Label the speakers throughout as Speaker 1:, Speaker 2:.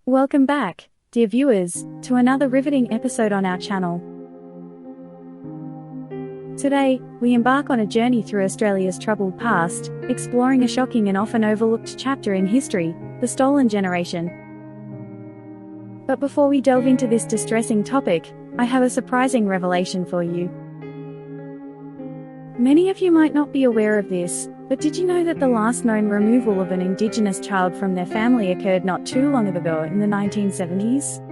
Speaker 1: Welcome back, dear viewers, to another riveting episode on our channel. Today, we embark on a journey through Australia's troubled past, exploring a shocking and often overlooked chapter in history, the stolen generation. But before we delve into this distressing topic, I have a surprising revelation for you. Many of you might not be aware of this, but did you know that the last known removal of an Indigenous child from their family occurred not too long ago in the 1970s?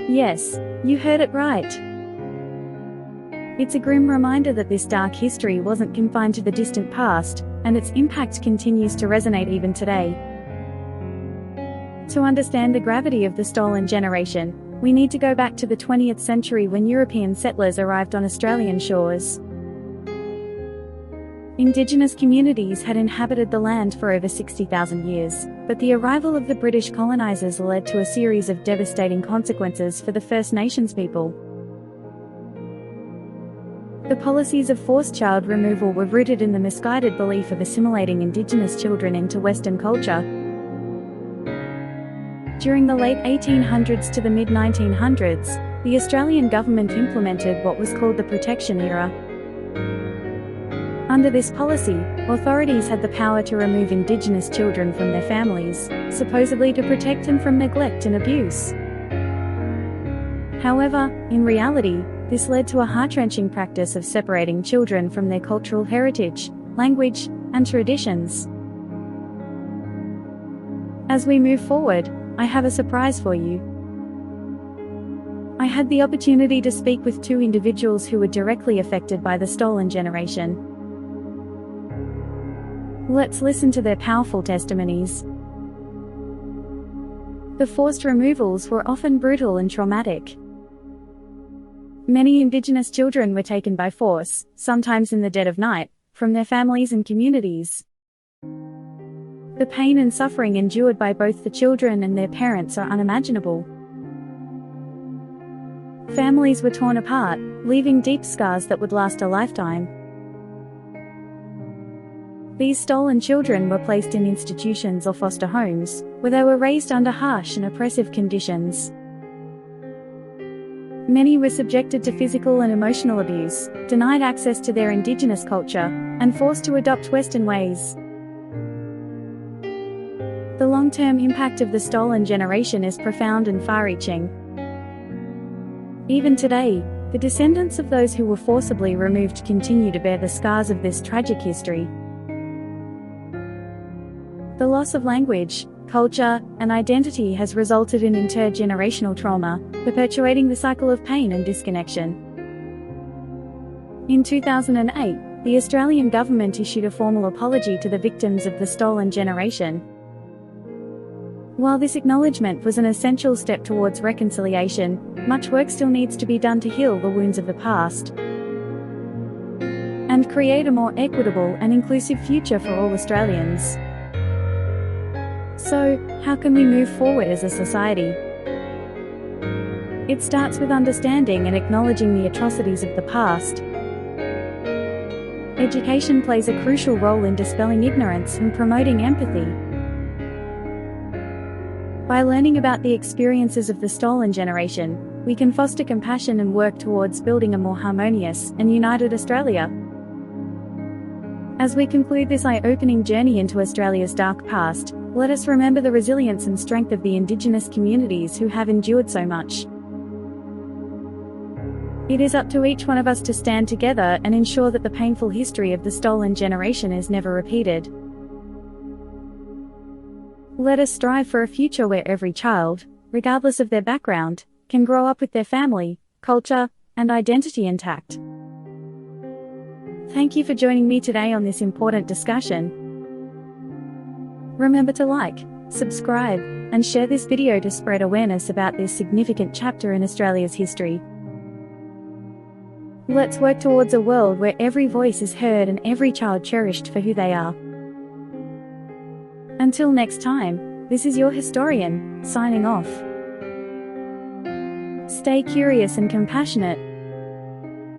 Speaker 1: Yes, you heard it right. It's a grim reminder that this dark history wasn't confined to the distant past, and its impact continues to resonate even today. To understand the gravity of the stolen generation, we need to go back to the 20th century when European settlers arrived on Australian shores. Indigenous communities had inhabited the land for over 60,000 years, but the arrival of the British colonisers led to a series of devastating consequences for the First Nations people. The policies of forced child removal were rooted in the misguided belief of assimilating Indigenous children into Western culture. During the late 1800s to the mid-1900s, the Australian government implemented what was called the Protection Era. Under this policy, authorities had the power to remove Indigenous children from their families, supposedly to protect them from neglect and abuse. However, in reality, this led to a heart-wrenching practice of separating children from their cultural heritage, language, and traditions. As we move forward, I have a surprise for you. I had the opportunity to speak with two individuals who were directly affected by the stolen generation. Let's listen to their powerful testimonies. The forced removals were often brutal and traumatic. Many Indigenous children were taken by force, sometimes in the dead of night, from their families and communities. The pain and suffering endured by both the children and their parents are unimaginable. Families were torn apart, leaving deep scars that would last a lifetime. These stolen children were placed in institutions or foster homes, where they were raised under harsh and oppressive conditions. Many were subjected to physical and emotional abuse, denied access to their Indigenous culture, and forced to adopt Western ways. The long-term impact of the stolen generation is profound and far-reaching. Even today, the descendants of those who were forcibly removed continue to bear the scars of this tragic history. The loss of language, culture, and identity has resulted in intergenerational trauma, perpetuating the cycle of pain and disconnection. In 2008, the Australian government issued a formal apology to the victims of the stolen generation. While this acknowledgement was an essential step towards reconciliation, much work still needs to be done to heal the wounds of the past and create a more equitable and inclusive future for all Australians. So, how can we move forward as a society? It starts with understanding and acknowledging the atrocities of the past. Education plays a crucial role in dispelling ignorance and promoting empathy. By learning about the experiences of the stolen generation, we can foster compassion and work towards building a more harmonious and united Australia. As we conclude this eye-opening journey into Australia's dark past, let us remember the resilience and strength of the Indigenous communities who have endured so much. It is up to each one of us to stand together and ensure that the painful history of the stolen generation is never repeated. Let us strive for a future where every child, regardless of their background, can grow up with their family, culture, and identity intact. Thank you for joining me today on this important discussion. Remember to like, subscribe, and share this video to spread awareness about this significant chapter in Australia's history. Let's work towards a world where every voice is heard and every child cherished for who they are. Until next time, this is your historian, signing off. Stay curious and compassionate.